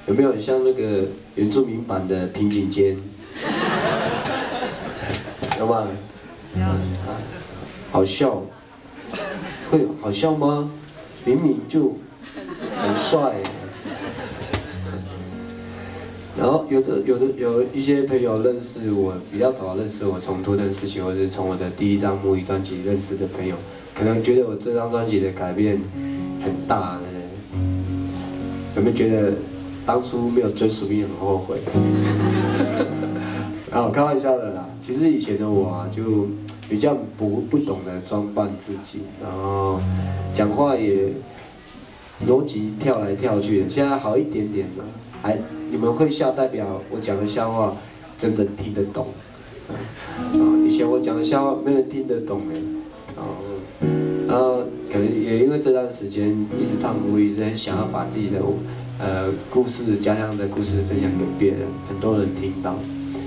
有没有很像那个原住民版的平井坚？有吗？好笑，会好笑吗？明明就很帅。然后有一些朋友认识我，比较早认识我，从《图腾事情》或者是从我的第一张母语专辑认识的朋友，可能觉得我这张专辑的改变很大，有没有觉得当初没有追属命很后悔？然后开玩笑的啦，其实以前的我啊，就比较不懂得装扮自己，然后讲话也逻辑跳来跳去的，现在好一点点了，你们会笑，代表我讲的笑话真的听得懂。以前我讲的笑话没人听得懂哎。然后可能也因为这段时间一直唱母语，一直很想要把自己的故事、家乡的故事分享给别人，很多人听到，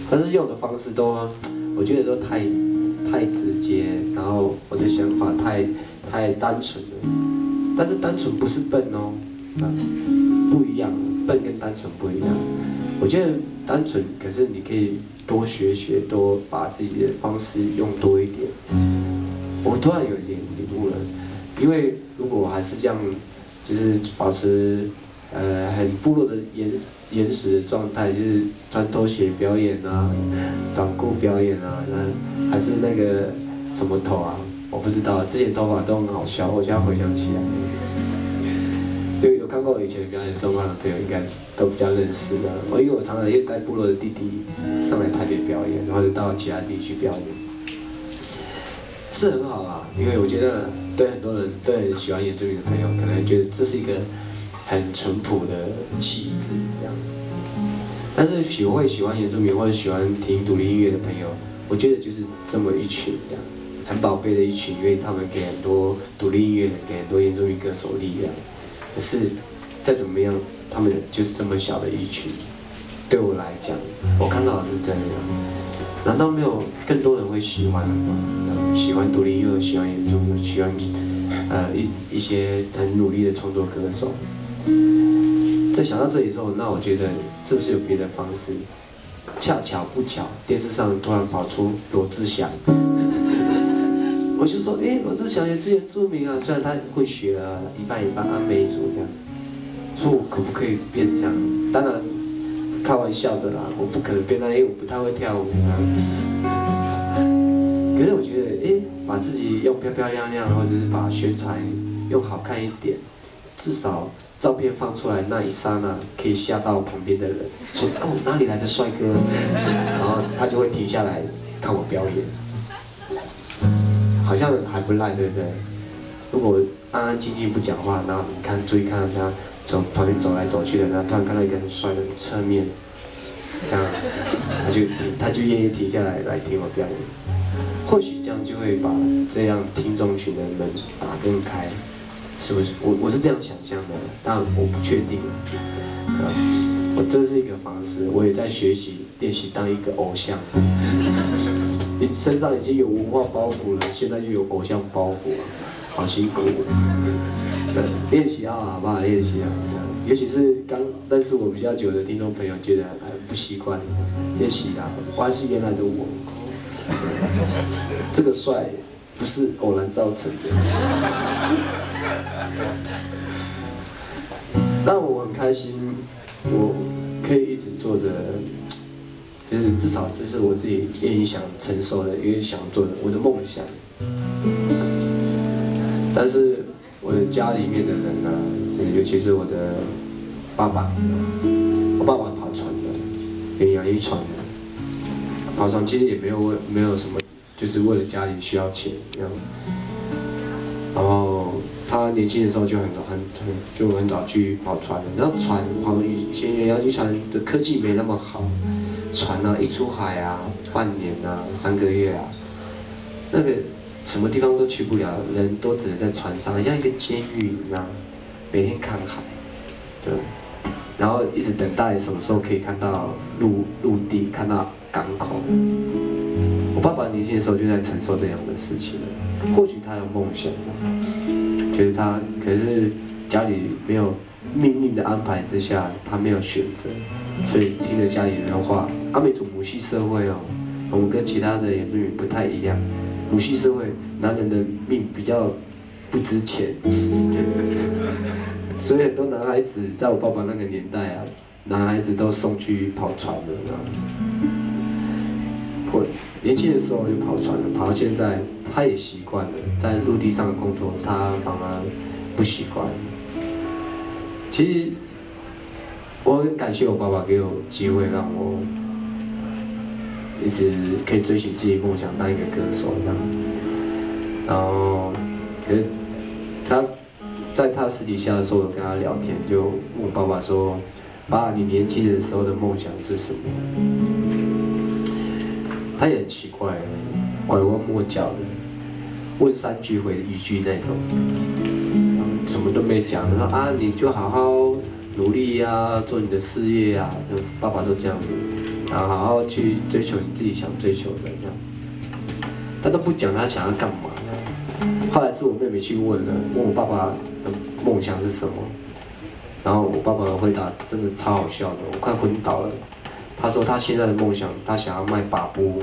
但是用的方式都，我觉得都太直接，然后我的想法太单纯了。但是单纯不是笨哦，不一样。笨跟单纯不一样，我觉得单纯，可是你可以多学，多把自己的方式用多一点。我突然有一点领悟了，因为如果我还是这样，就是保持很部落的原始的状态，就是穿拖鞋表演啊，短裤表演啊，还是那个什么头啊，我不知道，之前头发都很好笑，我现在回想起来。有看过我以前表演状况的朋友，应该都比较认识的。因为我常常也带部落的弟弟上来台北表演，然后就到其他地区表演，是很好啦。因为我觉得对很多人，对很喜欢原住民的朋友，可能觉得这是一个很淳朴的气质这样。但是喜欢原住民或者喜欢听独立音乐的朋友，我觉得就是这么一群这样，很宝贝的一群，因为他们给很多独立音乐人，给很多原住民歌手力量。可是，再怎么样，他们就是这么小的一群。对我来讲，我看到的是这样。难道没有更多人会喜欢吗？喜欢独立音乐，喜欢原住民，喜欢一些很努力的创作歌手。在想到这里之后，那我觉得是不是有别的方式？恰巧不巧，电视上突然跑出罗志祥。我就说，罗志祥也是原住民啊，虽然他会学啊，一半阿美族这样。说我可不可以变这样？当然，开玩笑的啦，我不可能变那，我不太会跳舞啊。可是我觉得，把自己用漂漂亮亮，或者是把宣传用好看一点，至少照片放出来那一刹那，可以吓到旁边的人，说哪里来的帅哥？然后他就会停下来看我表演。好像还不赖，对不对？如果安安静静不讲话，然后你注意看他从旁边走来走去的，然后突然看到一个很帅的侧面，这样他就愿意停下来听我表演。或许这样就会把这样听众群的门打更开，是不是？我是这样想象的，但我不确定。我这是一个方式，我也在学习练习当一个偶像。你身上已经有文化包袱了，现在又有偶像包袱啊，好辛苦。练习啊，好不好？练习啊，尤其是刚认识我比较久的听众朋友，觉得不习惯。练习啊，我还是原来的我。这个帅不是偶然造成的。但我很开心，我可以一直做着。就是至少这是我自己愿意想承受的，也想做的，我的梦想。但是我的家里面的人啊，尤其是我的爸爸，我爸爸跑船的，远洋渔船的，跑船其实也没有什么，就是为了家里需要钱这样。然后他年轻的时候就很早去跑船了，然后以前远洋渔船的科技没那么好。船啊，一出海啊，半年啊，3个月啊，那个什么地方都去不了，人都只能在船上，像一个监狱一样，每天看海，对，然后一直等待什么时候可以看到陆地，看到港口。我爸爸年轻的时候就在承受这样的事情了，或许他有梦想，觉得他可是家里没有命运的安排之下，他没有选择，所以听了家里人的话。阿美族母系社会哦，我们跟其他的原住民不太一样。母系社会，男人的命比较不值钱，所以很多男孩子在我爸爸那个年代啊，男孩子都送去跑船了，知道吗？或年轻的时候就跑船了，跑到现在他也习惯了，在陆地上的工作他反而不习惯。其实我很感谢我爸爸给我机会，让我一直可以追寻自己的梦想，当一个歌手这样。然后，他在他私底下的时候，我跟他聊天，就问我爸爸说：“爸，你年轻的时候的梦想是什么？”他也很奇怪，拐弯抹角的，问3句回1句那种，什么都没讲。他说：“啊，你就好好努力呀，做你的事业呀。”就爸爸都这样子，然后好好去追求你自己想追求的这样。他都不讲他想要干嘛。后来是我妹妹去问我爸爸的梦想是什么，然后我爸爸的回答真的超好笑的，我快昏倒了。他说他现在的梦想，他想要卖把布。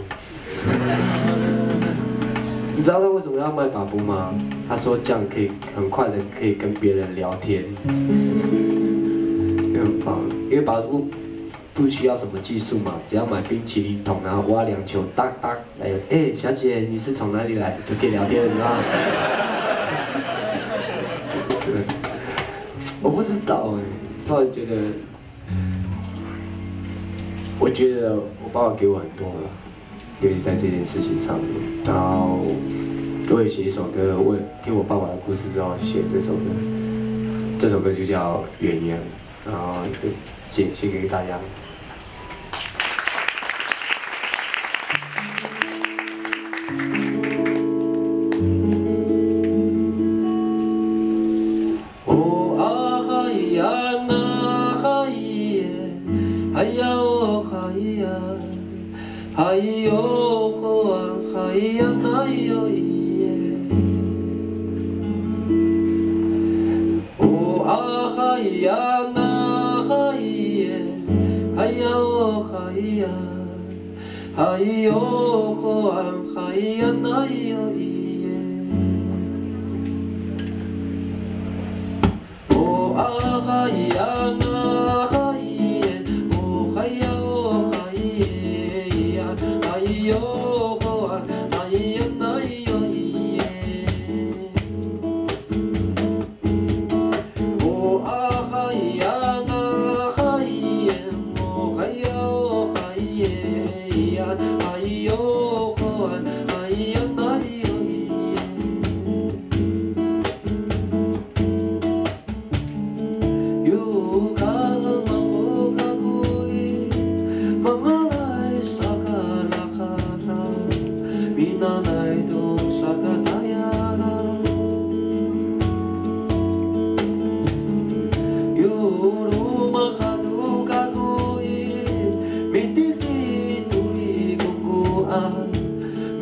你知道他为什么要卖把布吗？他说这样可以很快的可以跟别人聊天，就很棒。因为把布不需要什么技术嘛，只要买冰淇淋桶，然后挖2球，哒哒，哎，小姐你是从哪里来的？就可以聊天了，你知道吗？我不知道哎，突然觉得，我觉得我爸爸给我很多了，尤其在这件事情上面。然后我也写一首歌，我听我爸爸的故事之后写这首歌，这首歌就叫《远洋》，然后就献给大家。哎呦吼啊，哎呀那哟耶，哦啊哎呀那哎耶，哎呀哦哎呀，哎呦吼啊，哎呀那哟耶，哦啊哎呀那。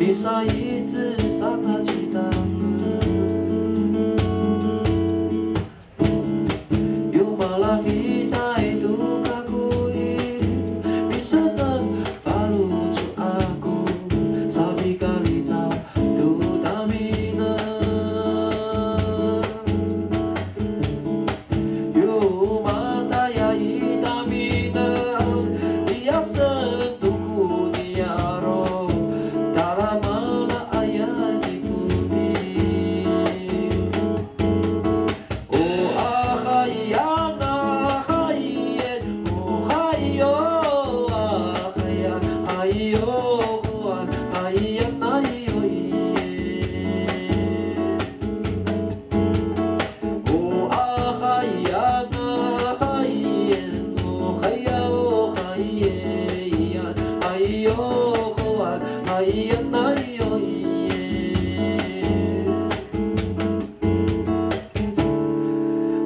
Bisa itu sama cita Yung malah kita itu kakui Bisa terpalucu aku Sabi kali tu tamina Yung mata ya itamina Dia sentuhku dia roh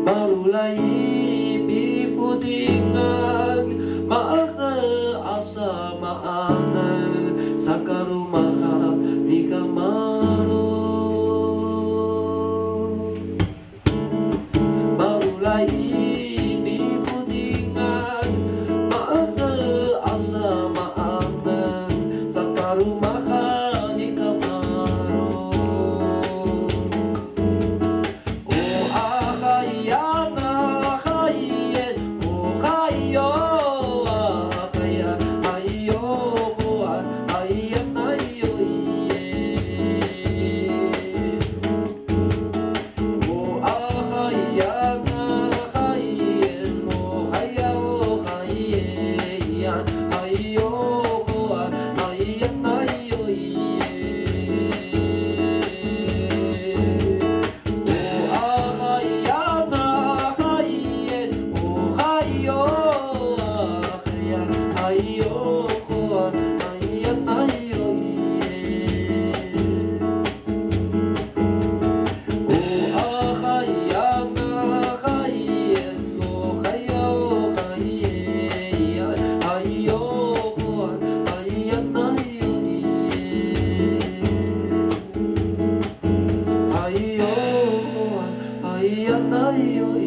Malulay biputingan Maara asa maanan Sa karumaha ni Kamaro Malulay 哪里有